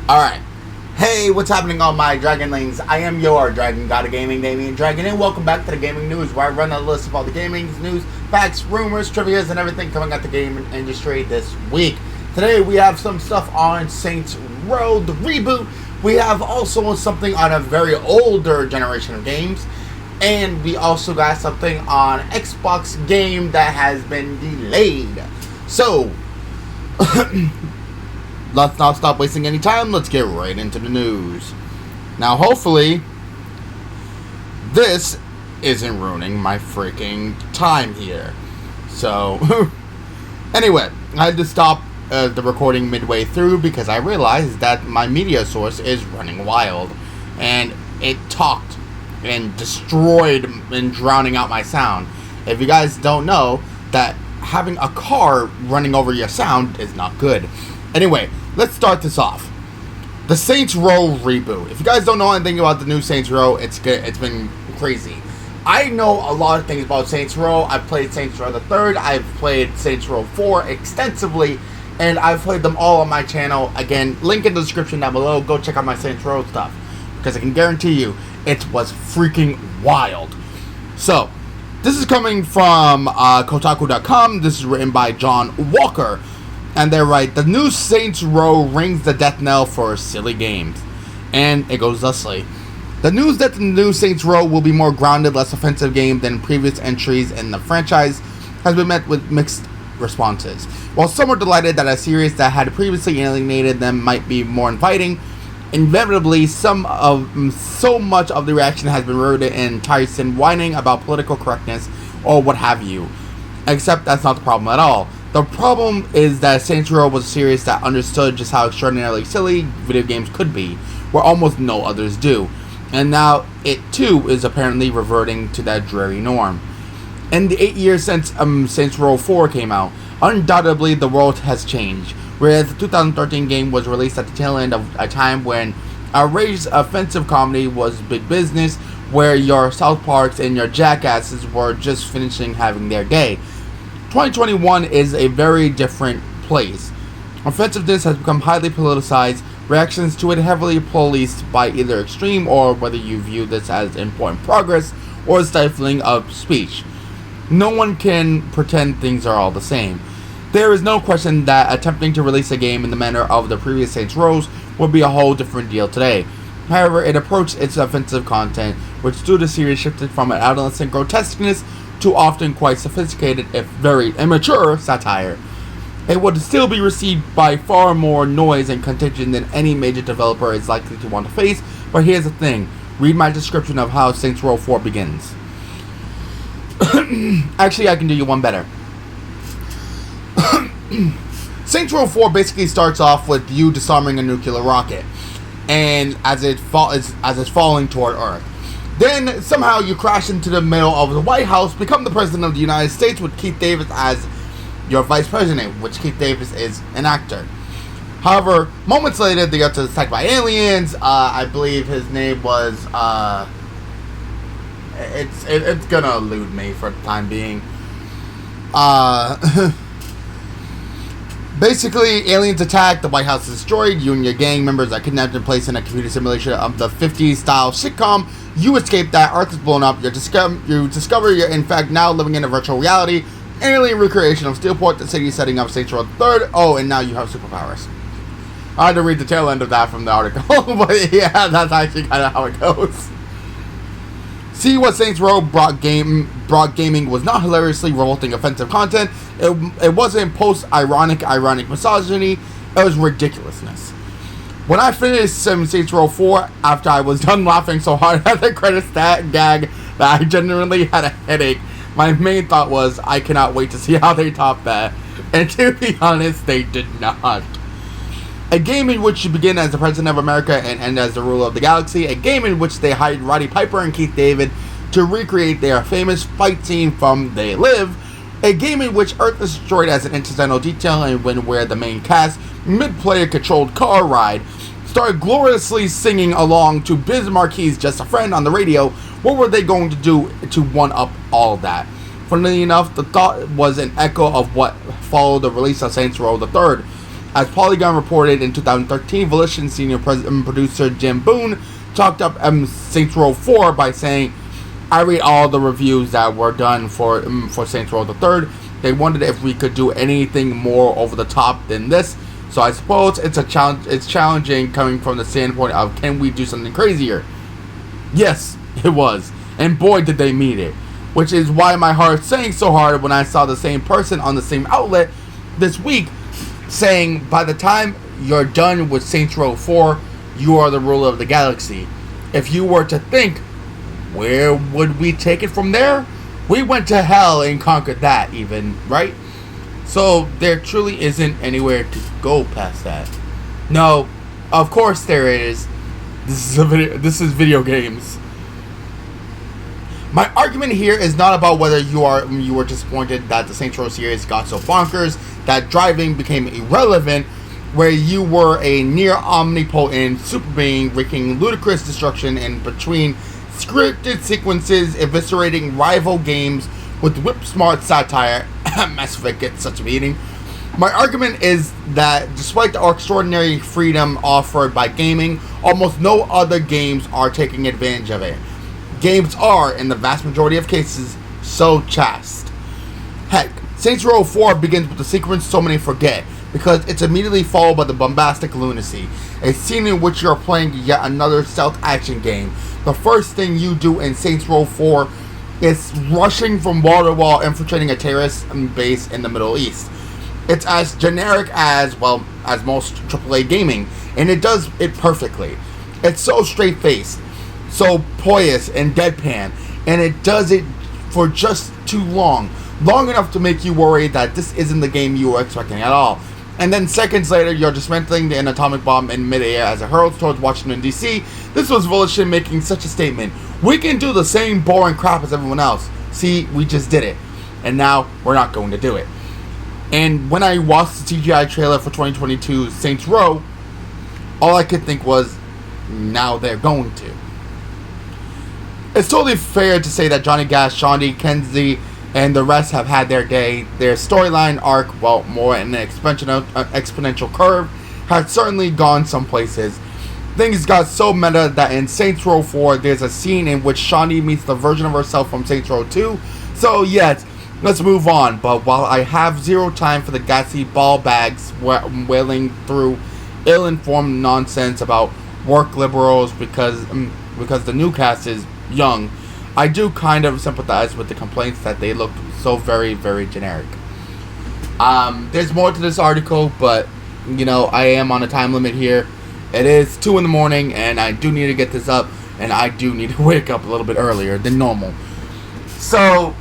Alright. Hey, what's happening on my Dragonlings? I am your Dragon God of Gaming, Damian-D-Dragon, and welcome back to the Gaming News, where I run a list of all the gaming news, facts, rumors, trivias, and everything coming out the gaming industry this week. Today we have some stuff on Saints Row, the reboot. We have also something on a very older generation of games. And we also got something on Xbox game that has been delayed. So, let's not stop wasting any time. Let's get right into the news. Now, hopefully, this isn't ruining my freaking time here. So, anyway, I had to stop the recording midway through because I realized that my media source is running wild. And it talked and destroyed and drowning out my sound. If you guys don't know, that having a car running over your sound is not good. Anyway, let's start this off. The Saints Row reboot. If you guys don't know anything about the new Saints Row, it's been crazy. I know a lot of things about Saints Row. I've played Saints Row the 3rd. I've played Saints Row 4 extensively. And I've played them all on my channel. Again, link in the description down below. Go check out my Saints Row stuff. Because I can guarantee you, it was freaking wild. So, this is coming from Kotaku.com. This is written by John Walker. And they write, the new Saints Row rings the death knell for silly games. And it goes thusly. The news that the new Saints Row will be more grounded, less offensive game than previous entries in the franchise has been met with mixed responses. While some were delighted that a series that had previously alienated them might be more inviting, inevitably so much of the reaction has been rooted in tiresome whining about political correctness or what have you. Except that's not the problem at all. The problem is that Saints Row was a series that understood just how extraordinarily silly video games could be, where almost no others do. And now it too is apparently reverting to that dreary norm. In the 8 years since Saints Row 4 came out, undoubtedly the world has changed. Whereas the 2013 game was released at the tail end of a time when outrageous offensive comedy was big business, where your South Parks and your Jackasses were just finishing having their day. 2021 is a very different place. Offensiveness has become highly politicized, reactions to it heavily policed by either extreme or whether you view this as important progress or stifling of speech. No one can pretend things are all the same. There is no question that attempting to release a game in the manner of the previous Saints Rows would be a whole different deal today. However, it approached its offensive content, which through the series shifted from an adolescent grotesqueness to often quite sophisticated, if very immature, satire. It would still be received by far more noise and contention than any major developer is likely to want to face, but here's the thing. Read my description of how Saints Row 4 begins. Actually, I can do you one better. Saints Row 4 basically starts off with you disarming a nuclear rocket, and as it's falling toward Earth. Then somehow you crash into the middle of the White House, become the President of the United States with Keith Davis as your Vice President, which Keith Davis is an actor. However, moments later they get attacked by aliens. I believe his name was it's gonna elude me for the time being. Basically, aliens attack, the White House is destroyed, you and your gang members are kidnapped and placed in a computer simulation of the 50s style sitcom. You escape that, Earth is blown up, you discover you're in fact now living in a virtual reality, alien recreation of Steelport, the city setting up Saints Row 3rd. Oh, and now you have superpowers. I had to read the tail end of that from the article, but yeah, that's actually kind of how it goes. See what Saints Row brought gaming was not hilariously revolting offensive content. It wasn't ironic misogyny. It was ridiculousness. When I finished Saints Row 4, after I was done laughing so hard at the credits gag that I genuinely had a headache, my main thought was, I cannot wait to see how they top that. And to be honest, they did not. A game in which you begin as the President of America and end as the ruler of the galaxy. A game in which they hired Roddy Piper and Keith David to recreate their famous fight scene from They Live. A game in which Earth is destroyed as an incidental detail and where the main cast, mid-player controlled car ride, started gloriously singing along to Biz Marquis' Just a Friend on the radio. What were they going to do to one-up all that? Funnily enough, the thought was an echo of what followed the release of Saints Row the 3rd. As Polygon reported in 2013, Volition senior producer Jim Boone talked up Saints Row 4 by saying, "I read all the reviews that were done for Saints Row the Third. They wondered if we could do anything more over the top than this. So I suppose it's a challenge. It's challenging coming from the standpoint of, can we do something crazier?" Yes, it was, and boy did they meet it. Which is why my heart sank so hard when I saw the same person on the same outlet this week saying, "By the time you're done with Saints Row 4, you are the ruler of the galaxy." If you were to think, where would we take it from there? We went to hell and conquered that even, right? So there truly isn't anywhere to go past that. No, of course there is. This is video games. My argument here is not about whether you were disappointed that the Saints Row series got so bonkers that driving became irrelevant, where you were a near omnipotent super being wreaking ludicrous destruction in between scripted sequences, eviscerating rival games with whip-smart satire. Mass Effect gets such a meeting. My argument is that despite the extraordinary freedom offered by gaming, almost no other games are taking advantage of it. Games are, in the vast majority of cases, so chaste. Heck, Saints Row 4 begins with a sequence so many forget, because it's immediately followed by the bombastic lunacy, a scene in which you're playing yet another stealth action game. The first thing you do in Saints Row 4 is rushing from wall to wall, infiltrating a terrorist base in the Middle East. It's as generic as most AAA gaming, and it does it perfectly. It's so straight-faced, so poised and deadpan, and it does it for just too long enough to make you worry that this isn't the game you were expecting at all. And then seconds later, you're dismantling an atomic bomb in midair as it hurls towards Washington, D.C. This was Volition making such a statement. We can do the same boring crap as everyone else. See, we just did it. And now, we're not going to do it. And when I watched the CGI trailer for 2022 Saints Row, all I could think was, now they're going to. It's totally fair to say that Johnny Gas, Shaundi, Kenzie, and the rest have had their day. Their storyline arc, while more in an exponential curve, has certainly gone some places. Things got so meta that in Saints Row 4, there's a scene in which Shaundi meets the version of herself from Saints Row 2. So yes, let's move on. But while I have zero time for the gassy ball bags wailing through ill-informed nonsense about work liberals because the new cast is young, I do kind of sympathize with the complaints that they look so very, very generic. There's more to this article, but I am on a time limit here. It is 2 in the morning, and I do need to get this up, and I do need to wake up a little bit earlier than normal. So,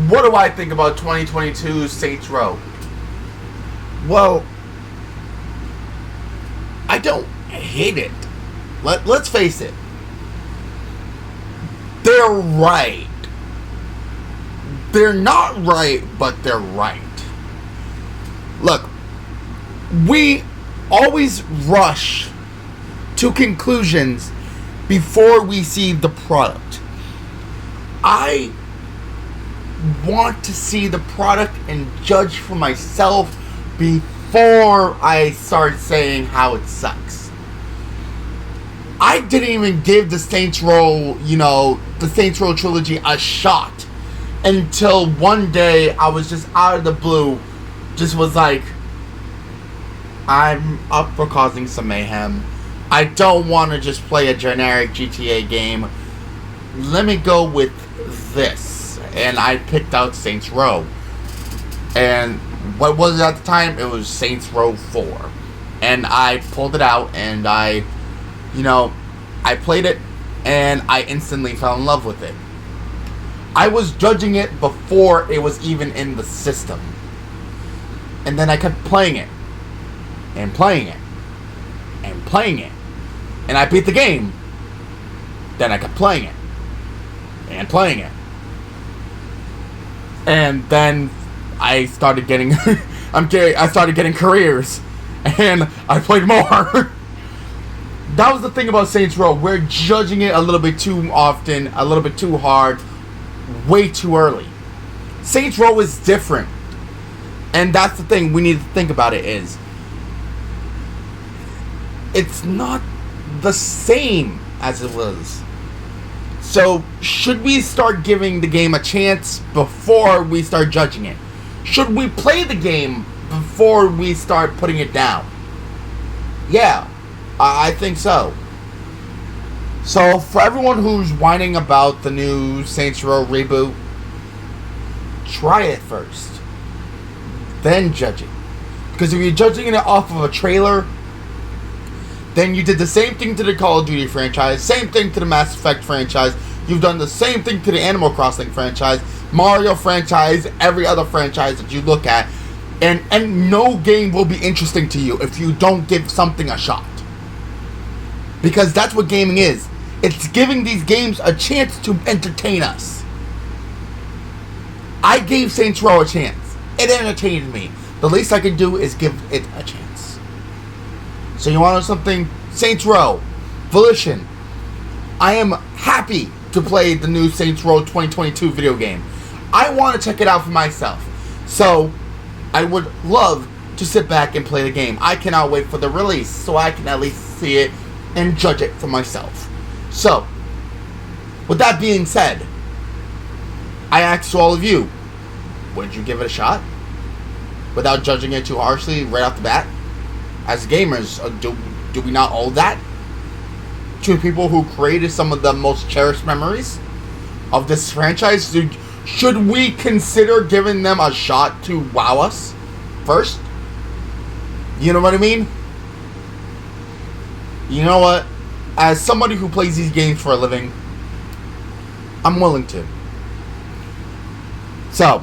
what do I think about 2022 Saints Row? Well, I don't hate it. Let's face it. They're right. They're not right, but they're right. Look, we always rush to conclusions before we see the product. I want to see the product and judge for myself before I start saying how it sucks. I didn't even give the Saints Row, the Saints Row trilogy a shot until one day I was just out of the blue, just was like, I'm up for causing some mayhem. I don't want to just play a generic GTA game. Let me go with this. And I picked out Saints Row. And what was it at the time? It was Saints Row 4. And I pulled it out and I played it and I instantly fell in love with it. I was judging it before it was even in the system. And then I kept playing it. And playing it. And playing it. And I beat the game. Then I kept playing it. And playing it. And then I started getting I started getting careers. And I played more. That was the thing about Saints Row. We're judging it a little bit too often, a little bit too hard, way too early. Saints Row is different. And that's the thing we need to think about it is, it's not the same as it was. So, should we start giving the game a chance before we start judging it? Should we play the game before we start putting it down? Yeah, I think so. So, for everyone who's whining about the new Saints Row reboot, try it first. Then judge it. Because if you're judging it off of a trailer, then you did the same thing to the Call of Duty franchise, same thing to the Mass Effect franchise, you've done the same thing to the Animal Crossing franchise, Mario franchise, every other franchise that you look at, and no game will be interesting to you if you don't give something a shot. Because that's what gaming is. It's giving these games a chance to entertain us. I gave Saints Row a chance. It entertained me. The least I can do is give it a chance. So you want to know something? Saints Row, Volition. I am happy to play the new Saints Row 2022 video game. I want to check it out for myself. So I would love to sit back and play the game. I cannot wait for the release so I can at least see it and judge it for myself. So, with that being said, I ask all of you, would you give it a shot? Without judging it too harshly right off the bat? As gamers, do we not owe that to people who created some of the most cherished memories of this franchise? Should we consider giving them a shot to wow us first? You know what I mean? You know what? As somebody who plays these games for a living, I'm willing to. So,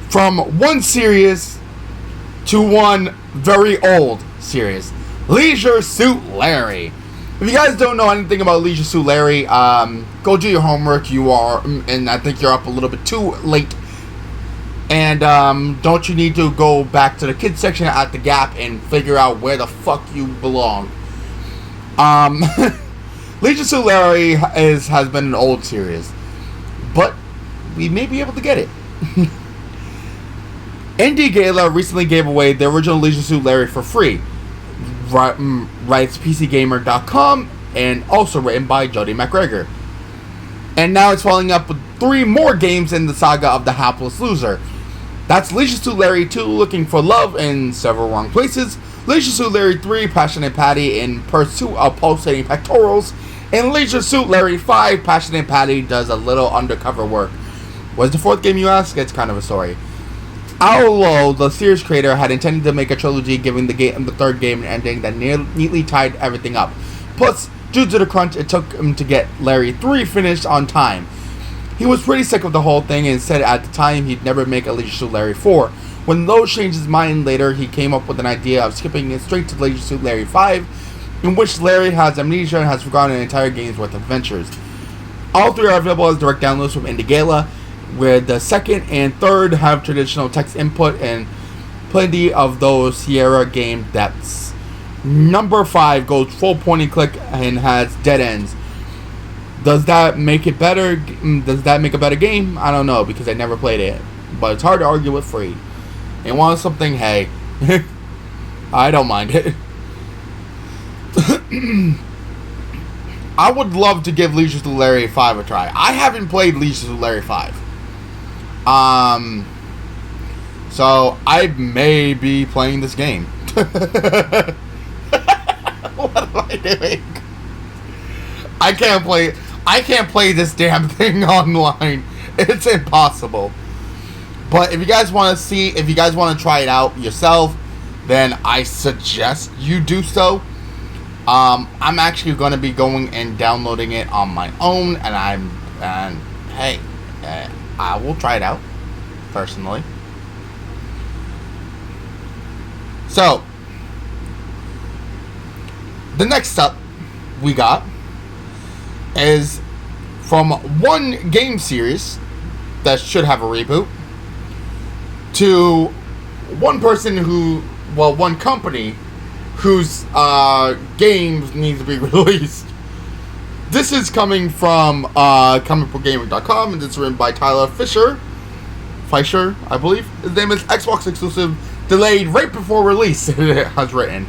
from one series to one very old series, Leisure Suit Larry. If you guys don't know anything about Leisure Suit Larry, go do your homework. And I think you're up a little bit too late. And don't you need to go back to the kids section at the Gap and figure out where the fuck you belong? Leisure Suit Larry has been an old series, but we may be able to get it. Indie Gala recently gave away the original Leisure Suit Larry for free. Writes PCGamer.com, and also written by Jody McGregor. And now it's following up with 3 more games in the saga of the Hapless Loser. That's Leisure Suit Larry 2, Looking for Love in Several Wrong Places, Leisure Suit Larry 3, Passionate Patty in Pursuit of Pulsating Pectorals, and Leisure Suit Larry 5, Passionate Patty Does a Little Undercover Work. What's the 4th game, you ask? It's kind of a story. Although the series creator had intended to make a trilogy, giving the 3rd game an ending that neatly tied everything up. Plus, due to the crunch it took him to get Larry 3 finished on time. He was pretty sick of the whole thing and said at the time he'd never make a Leisure Suit Larry 4. When Lowe's changed his mind later, he came up with an idea of skipping it straight to Leisure Suit Larry 5, in which Larry has amnesia and has forgotten an entire game's worth of adventures. All 3 are available as direct downloads from Indie Gala, where the 2nd and 3rd have traditional text input and plenty of those Sierra game depths. Number 5 goes full point and click and has dead ends. Does that make it better? Does that make a better game? I don't know, because I never played it. But it's hard to argue with free. And want something? Hey. I don't mind it. I would love to give Leisure Suit Larry 5 a try. I haven't played Leisure Suit Larry 5. So I may be playing this game. What am I doing? I can't play this damn thing online. It's impossible. But if you guys want to try it out yourself, then I suggest you do so. I'm actually going to be going and downloading it on my own, and hey, I will try it out personally. So, the next up we got is from one game series that should have a reboot to one company whose games need to be released. This is coming from comicbookgaming.com, and it's written by Tyler Fisher, I believe. His name is Xbox exclusive, delayed right before release, it has written.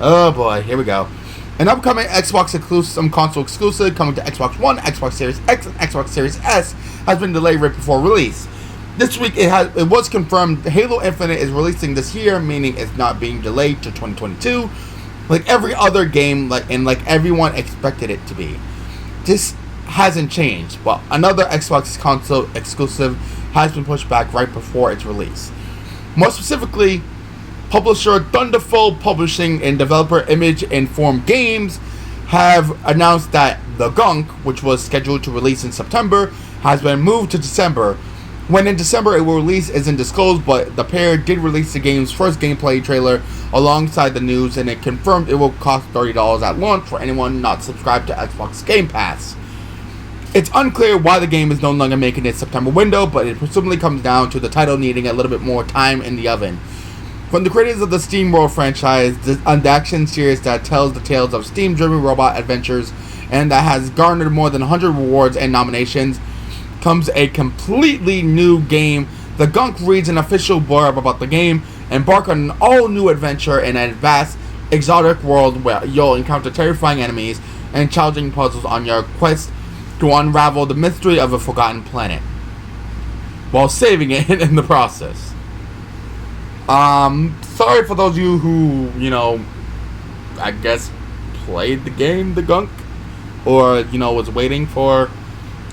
Oh boy, here we go. An upcoming Xbox exclusive, console exclusive coming to Xbox One, Xbox Series X, and Xbox Series S has been delayed right before release. This week it was confirmed Halo Infinite is releasing this year, meaning it's not being delayed to 2022, like every other game, like everyone expected it to be. This hasn't changed. Well, another Xbox console exclusive has been pushed back right before its release. More specifically, publisher Thunderful Publishing and developer Image Informed Games have announced that The Gunk, which was scheduled to release in September, has been moved to December. When in December it will release isn't disclosed, but the pair did release the game's first gameplay trailer alongside the news, and it confirmed it will cost $30 at launch for anyone not subscribed to Xbox Game Pass. It's unclear why the game is no longer making its September window, but it presumably comes down to the title needing a little bit more time in the oven. From the creators of the SteamWorld franchise, the action series that tells the tales of steam-driven robot adventures and that has garnered more than 100 awards and nominations, comes a completely new game. The Gunk reads an official blurb about the game. Embark on an all-new adventure in a vast, exotic world where you'll encounter terrifying enemies and challenging puzzles on your quest to unravel the mystery of a forgotten planet, while saving it in the process. Sorry for those of you who, I guess, played the game, The Gunk, or, was waiting for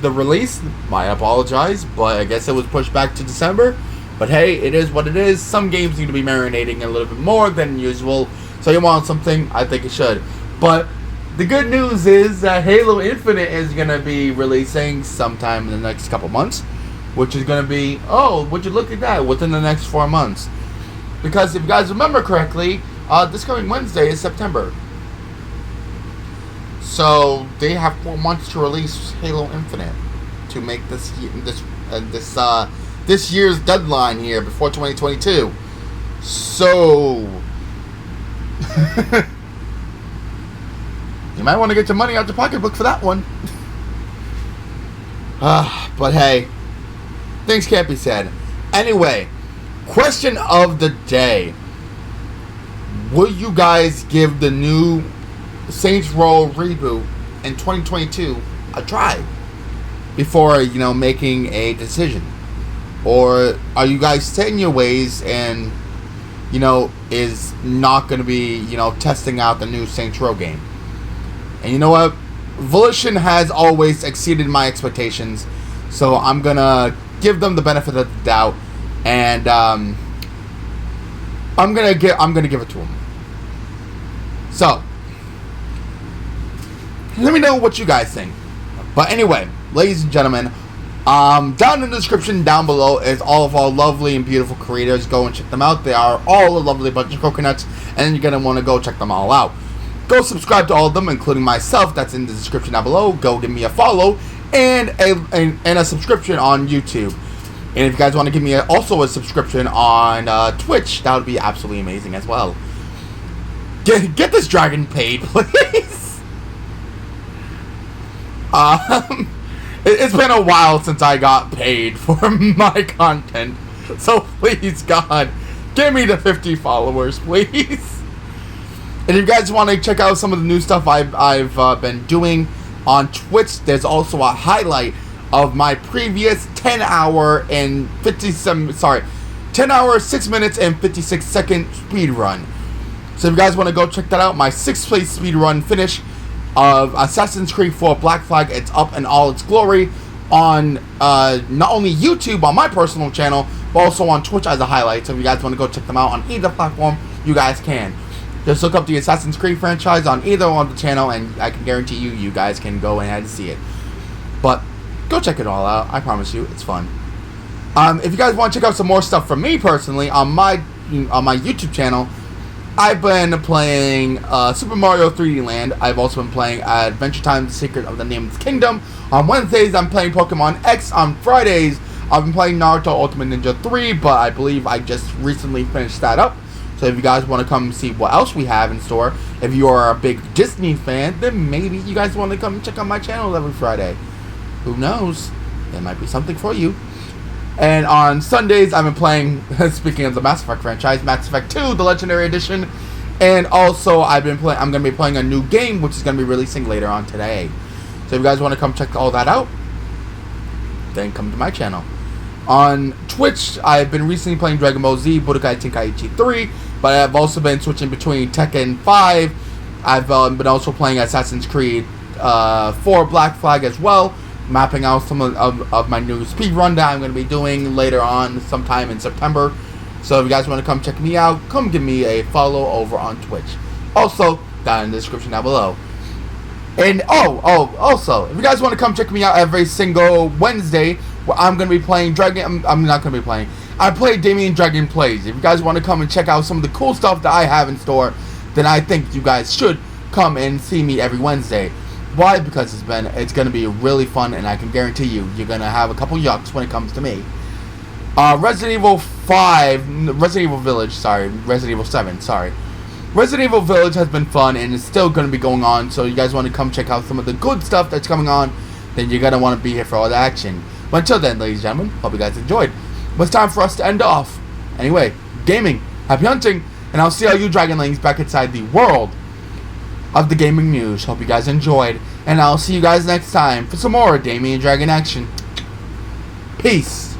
the release. I apologize, but I guess it was pushed back to December. But hey, it is what it is. Some games need to be marinating a little bit more than usual. So you want something, I think it should. But the good news is that Halo Infinite is going to be releasing sometime in the next couple months. Which is going to be, would you look at that, within the next 4 months. Because if you guys remember correctly, this coming Wednesday is September. So they have 4 months to release Halo Infinite to make this year's deadline here before 2022. So you might want to get your money out your pocketbook for that one. But hey, things can't be said. Anyway, question of the day: will you guys give the new Saints Row reboot in 2022 a try before making a decision, or are you guys set in your ways and is not going to be testing out the new Saints Row game? And you know what, Volition has always exceeded my expectations, so I'm gonna give them the benefit of the doubt, and I'm gonna give it to them. So let me know what you guys think. But anyway, ladies and gentlemen, down in the description down below is all of our lovely and beautiful creators. Go and check them out. They are all a lovely bunch of coconuts, and you're going to want to go check them all out. Go subscribe to all of them, including myself. That's in the description down below. Go give me a follow and a subscription on YouTube. And if you guys want to give me also a subscription on Twitch, that would be absolutely amazing as well. Get this dragon paid, please. It's been a while since I got paid for my content, so please, God, give me the 50 followers, please. And if you guys want to check out some of the new stuff I've been doing on Twitch, there's also a highlight of my previous 10 hour 6 minutes and 56 second speed run. So if you guys want to go check that out, my 6th place speed run finish of Assassin's Creed 4 Black Flag, it's up in all its glory on not only YouTube on my personal channel, but also on Twitch as a highlight. So if you guys want to go check them out on either platform, you guys can. Just look up the Assassin's Creed franchise on either on the channel, and I can guarantee you guys can go ahead and see it. But go check it all out. I promise you, it's fun. If you guys want to check out some more stuff from me personally on my YouTube channel, I've been playing Super Mario 3D Land. I've also been playing Adventure Time: The Secret of the Nameless Kingdom. On Wednesdays, I'm playing Pokemon X. On Fridays, I've been playing Naruto Ultimate Ninja 3, but I believe I just recently finished that up. So if you guys want to come see what else we have in store, if you are a big Disney fan, then maybe you guys want to come check out my channel every Friday. Who knows? There might be something for you. And on Sundays, I've been playing, speaking of the Mass Effect franchise, Mass Effect 2, the Legendary Edition. And also, I'm gonna be playing a new game, which is gonna be releasing later on today. So if you guys want to come check all that out, then come to my channel. On Twitch, I've been recently playing Dragon Ball Z Budokai Tenkaichi 3, but I've also been switching between Tekken 5. I've been also playing Assassin's Creed 4 Black Flag as well, mapping out some of my new speed run that I'm going to be doing later on sometime in September. So if you guys want to come check me out, come give me a follow over on Twitch. Also, down in the description down below. And also, if you guys want to come check me out every single Wednesday, where I'm going to be playing Dragon, I'm not going to be playing, I play Damian Dragon Plays. If you guys want to come and check out some of the cool stuff that I have in store, then I think you guys should come and see me every Wednesday. Why? Because it's going to be really fun, and I can guarantee you're going to have a couple yucks when it comes to me. Resident Evil 7, sorry. Resident Evil Village has been fun, and it's still going to be going on, so you guys want to come check out some of the good stuff that's coming on, then you're going to want to be here for all the action. But until then, ladies and gentlemen, hope you guys enjoyed. But it's time for us to end off. Anyway, gaming, happy hunting, and I'll see all you Dragonlings back inside the world of the gaming news. Hope you guys enjoyed, and I'll see you guys next time for some more Damian Dragon action. Peace.